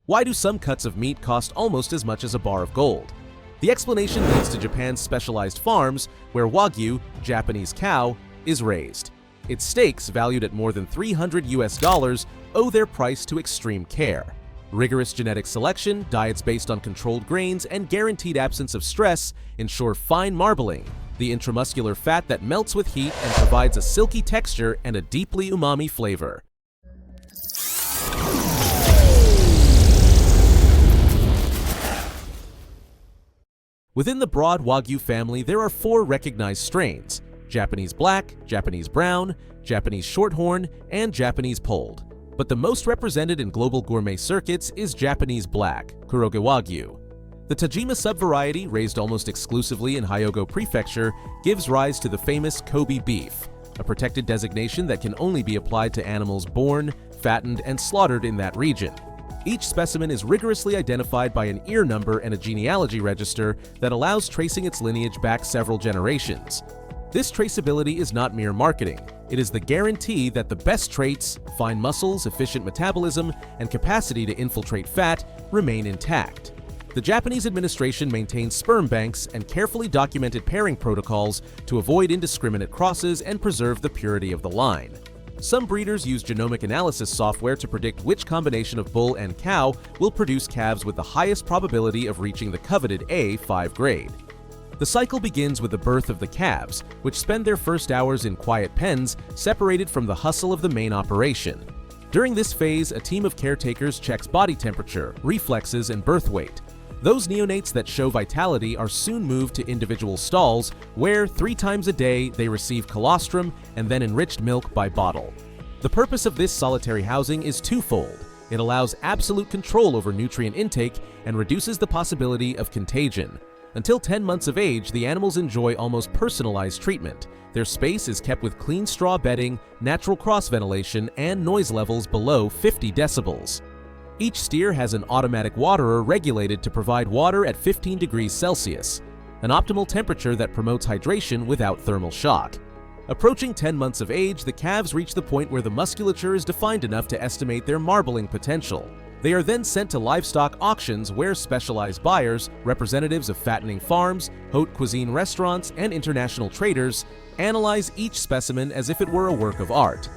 Why do some cuts of meat cost almost as much as a bar of gold? The explanation leads to Japan's specialized farms, where Wagyu, Japanese cow, is raised. Its steaks, valued at more than $300, owe their price to extreme care. Rigorous genetic selection, diets based on controlled grains, and guaranteed absence of stress ensure fine marbling, the intramuscular fat that melts with heat and provides a silky texture and a deeply umami flavor. Within the broad Wagyu family, there are 4 recognized strains: Japanese Black, Japanese Brown, Japanese Shorthorn, and Japanese Polled. But the most represented in global gourmet circuits is Japanese Black, Kuroge Wagyu. The Tajima subvariety, raised almost exclusively in Hyogo Prefecture, gives rise to the famous Kobe beef, a protected designation that can only be applied to animals born, fattened, and slaughtered in that region. Each specimen is rigorously identified by an ear number and a genealogy register that allows tracing its lineage back several generations. This traceability is not mere marketing. It is the guarantee that the best traits, fine muscles, efficient metabolism, and capacity to infiltrate fat remain intact. The Japanese administration maintains sperm banks and carefully documented pairing protocols to avoid indiscriminate crosses and preserve the purity of the line. Some breeders use genomic analysis software to predict which combination of bull and cow will produce calves with the highest probability of reaching the coveted A5 grade. The cycle begins with the birth of the calves, which spend their first hours in quiet pens, separated from the hustle of the main operation. During this phase, a team of caretakers checks body temperature, reflexes, and birth weight. Those neonates that show vitality are soon moved to individual stalls, where 3 times a day they receive colostrum and then enriched milk by bottle. The purpose of this solitary housing is twofold. It allows absolute control over nutrient intake and reduces the possibility of contagion. Until 10 months of age, the animals enjoy almost personalized treatment. Their space is kept with clean straw bedding, natural cross ventilation, and noise levels below 50 decibels. Each steer has an automatic waterer regulated to provide water at 15 degrees Celsius, an optimal temperature that promotes hydration without thermal shock. Approaching 10 months of age, the calves reach the point where the musculature is defined enough to estimate their marbling potential. They are then sent to livestock auctions where specialized buyers, representatives of fattening farms, haute cuisine restaurants, and international traders, analyze each specimen as if it were a work of art.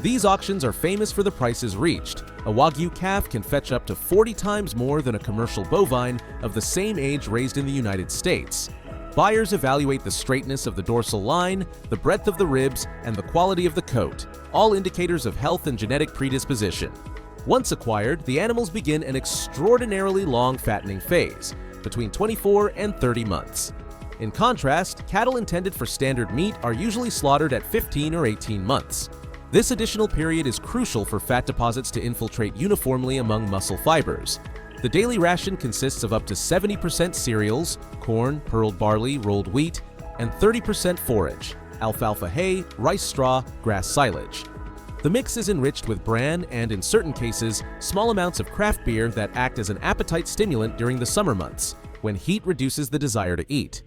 These auctions are famous for the prices reached. A Wagyu calf can fetch up to 40 times more than a commercial bovine of the same age raised in the United States. Buyers evaluate the straightness of the dorsal line, the breadth of the ribs, and the quality of the coat, all indicators of health and genetic predisposition. Once acquired, the animals begin an extraordinarily long fattening phase, between 24 and 30 months. In contrast, cattle intended for standard meat are usually slaughtered at 15 or 18 months. This additional period is crucial for fat deposits to infiltrate uniformly among muscle fibers. The daily ration consists of up to 70% cereals, corn, pearled barley, rolled wheat, and 30% forage, alfalfa hay, rice straw, grass silage. The mix is enriched with bran and, in certain cases, small amounts of craft beer that act as an appetite stimulant during the summer months, when heat reduces the desire to eat.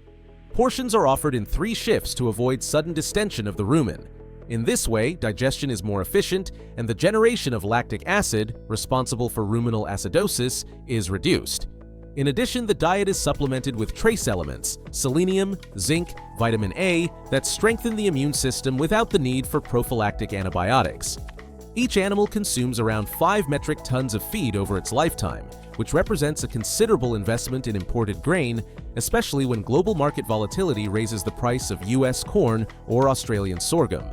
Portions are offered in 3 shifts to avoid sudden distension of the rumen. In this way, digestion is more efficient and the generation of lactic acid, responsible for ruminal acidosis, is reduced. In addition, the diet is supplemented with trace elements, selenium, zinc, vitamin A, that strengthen the immune system without the need for prophylactic antibiotics. Each animal consumes around 5 metric tons of feed over its lifetime, which represents a considerable investment in imported grain, especially when global market volatility raises the price of US corn or Australian sorghum.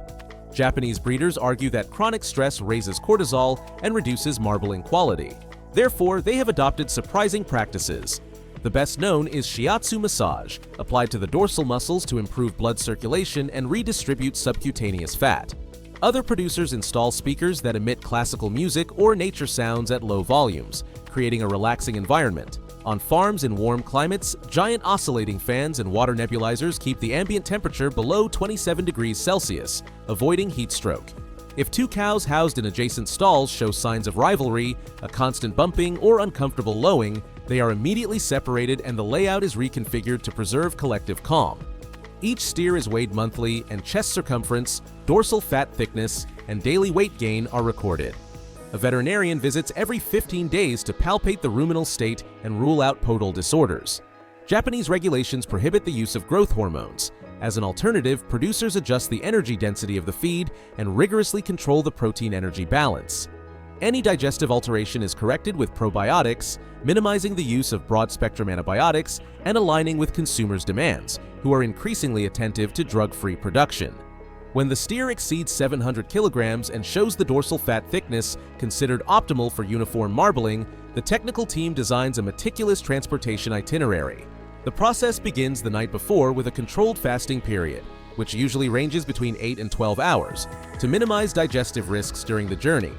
Japanese breeders argue that chronic stress raises cortisol and reduces marbling quality. Therefore, they have adopted surprising practices. The best known is shiatsu massage, applied to the dorsal muscles to improve blood circulation and redistribute subcutaneous fat. Other producers install speakers that emit classical music or nature sounds at low volumes, creating a relaxing environment. On farms in warm climates, giant oscillating fans and water nebulizers keep the ambient temperature below 27 degrees Celsius, avoiding heat stroke. If 2 cows housed in adjacent stalls show signs of rivalry, a constant bumping, or uncomfortable lowing, they are immediately separated and the layout is reconfigured to preserve collective calm. Each steer is weighed monthly, and chest circumference, dorsal fat thickness, and daily weight gain are recorded. A veterinarian visits every 15 days to palpate the ruminal state and rule out podal disorders. Japanese regulations prohibit the use of growth hormones. As an alternative, producers adjust the energy density of the feed and rigorously control the protein-energy balance. Any digestive alteration is corrected with probiotics, minimizing the use of broad-spectrum antibiotics and aligning with consumers' demands, who are increasingly attentive to drug-free production. When the steer exceeds 700 kilograms and shows the dorsal fat thickness considered optimal for uniform marbling, the technical team designs a meticulous transportation itinerary. The process begins the night before with a controlled fasting period, which usually ranges between 8 and 12 hours, to minimize digestive risks during the journey.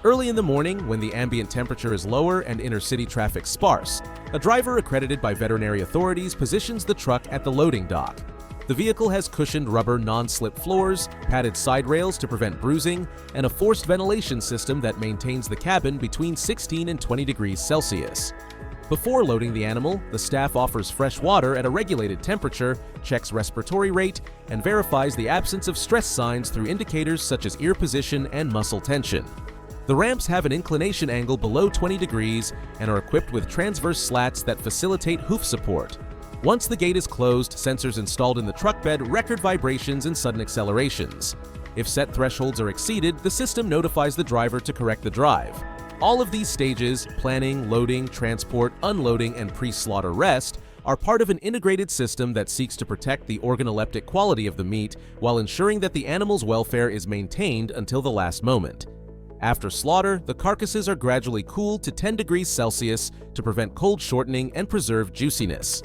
Early in the morning, when the ambient temperature is lower and inner-city traffic sparse, a driver accredited by veterinary authorities positions the truck at the loading dock. The vehicle has cushioned rubber non-slip floors, padded side rails to prevent bruising, and a forced ventilation system that maintains the cabin between 16 and 20 degrees Celsius. Before loading the animal, the staff offers fresh water at a regulated temperature, checks respiratory rate, and verifies the absence of stress signs through indicators such as ear position and muscle tension. The ramps have an inclination angle below 20 degrees and are equipped with transverse slats that facilitate hoof support. Once the gate is closed, sensors installed in the truck bed record vibrations and sudden accelerations. If set thresholds are exceeded, the system notifies the driver to correct the drive. All of these stages, planning, loading, transport, unloading, and pre-slaughter rest, are part of an integrated system that seeks to protect the organoleptic quality of the meat while ensuring that the animal's welfare is maintained until the last moment. After slaughter, the carcasses are gradually cooled to 10 degrees Celsius to prevent cold shortening and preserve juiciness.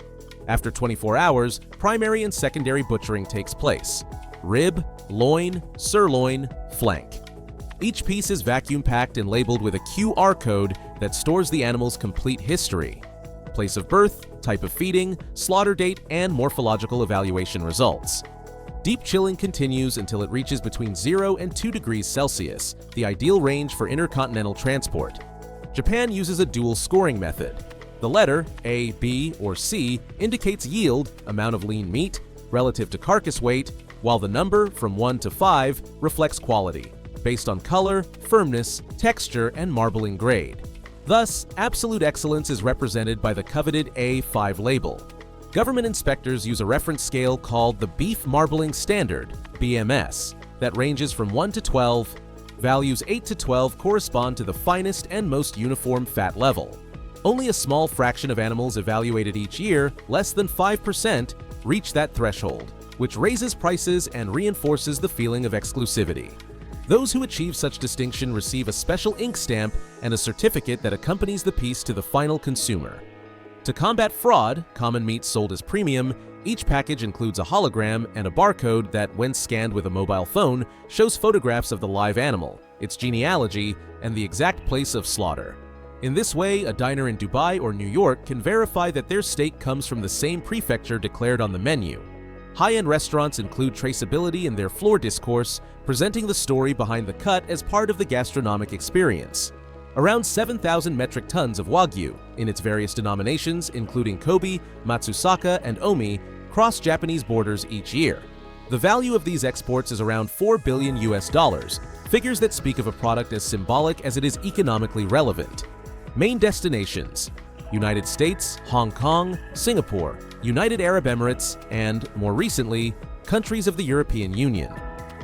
After 24 hours, primary and secondary butchering takes place: rib, loin, sirloin, flank. Each piece is vacuum packed and labeled with a QR code that stores the animal's complete history: place of birth, type of feeding, slaughter date, and morphological evaluation results. Deep chilling continues until it reaches between 0 and 2 degrees Celsius, the ideal range for intercontinental transport. Japan uses a dual scoring method. The letter A, B, or C indicates yield, amount of lean meat, relative to carcass weight, while the number from 1 to 5 reflects quality, based on color, firmness, texture, and marbling grade. Thus, absolute excellence is represented by the coveted A5 label. Government inspectors use a reference scale called the Beef Marbling Standard, BMS, that ranges from 1 to 12. Values 8 to 12 correspond to the finest and most uniform fat level. Only a small fraction of animals evaluated each year, less than 5%, reach that threshold, which raises prices and reinforces the feeling of exclusivity. Those who achieve such distinction receive a special ink stamp and a certificate that accompanies the piece to the final consumer. To combat fraud, common meat sold as premium, each package includes a hologram and a barcode that, when scanned with a mobile phone, shows photographs of the live animal, its genealogy, and the exact place of slaughter. In this way, a diner in Dubai or New York can verify that their steak comes from the same prefecture declared on the menu. High-end restaurants include traceability in their floor discourse, presenting the story behind the cut as part of the gastronomic experience. Around 7,000 metric tons of Wagyu, in its various denominations including Kobe, Matsusaka, and Omi, cross Japanese borders each year. The value of these exports is around $4 billion, figures that speak of a product as symbolic as it is economically relevant. Main destinations: United States, Hong Kong, Singapore, United Arab Emirates, and, more recently, countries of the European Union.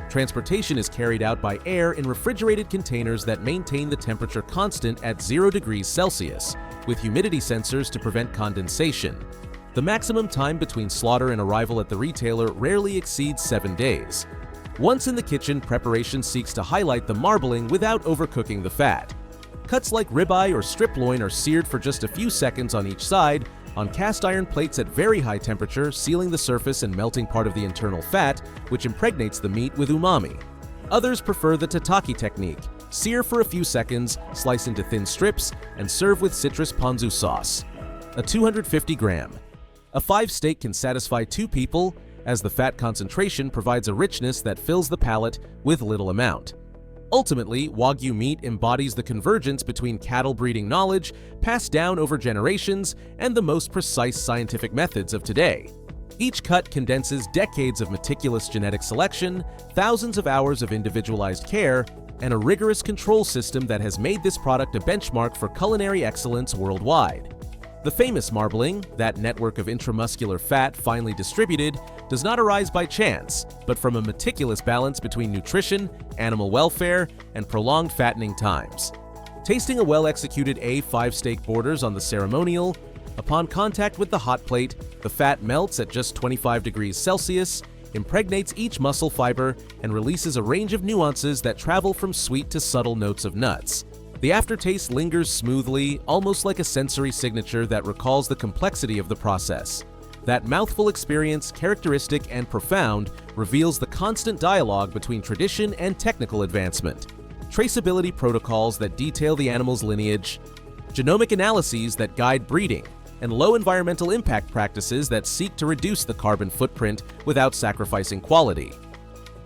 Transportation is carried out by air in refrigerated containers that maintain the temperature constant at 0 degrees Celsius, with humidity sensors to prevent condensation. The maximum time between slaughter and arrival at the retailer rarely exceeds 7 days. Once in the kitchen, preparation seeks to highlight the marbling without overcooking the fat. Cuts like ribeye or strip loin are seared for just a few seconds on each side, on cast iron plates at very high temperature, sealing the surface and melting part of the internal fat, which impregnates the meat with umami. Others prefer the tataki technique: sear for a few seconds, slice into thin strips, and serve with citrus ponzu sauce. A 250 gram. A 5 steak can satisfy 2 people, as the fat concentration provides a richness that fills the palate with little amount. Ultimately, Wagyu meat embodies the convergence between cattle breeding knowledge passed down over generations and the most precise scientific methods of today. Each cut condenses decades of meticulous genetic selection, thousands of hours of individualized care, and a rigorous control system that has made this product a benchmark for culinary excellence worldwide. The famous marbling, that network of intramuscular fat finely distributed, does not arise by chance, but from a meticulous balance between nutrition, animal welfare, and prolonged fattening times. Tasting a well-executed A5 steak borders on the ceremonial. Upon contact with the hot plate, the fat melts at just 25 degrees Celsius, impregnates each muscle fiber, and releases a range of nuances that travel from sweet to subtle notes of nuts. The aftertaste lingers smoothly, almost like a sensory signature that recalls the complexity of the process. That mouthful experience, characteristic and profound, reveals the constant dialogue between tradition and technical advancement. Traceability protocols that detail the animal's lineage, genomic analyses that guide breeding, and low environmental impact practices that seek to reduce the carbon footprint without sacrificing quality.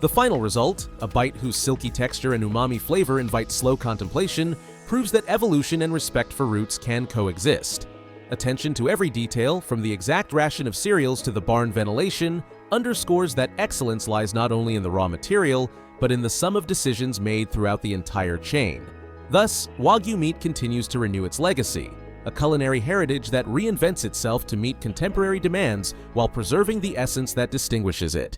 The final result, a bite whose silky texture and umami flavor invite slow contemplation, proves that evolution and respect for roots can coexist. Attention to every detail, from the exact ration of cereals to the barn ventilation, underscores that excellence lies not only in the raw material, but in the sum of decisions made throughout the entire chain. Thus, Wagyu meat continues to renew its legacy, a culinary heritage that reinvents itself to meet contemporary demands while preserving the essence that distinguishes it.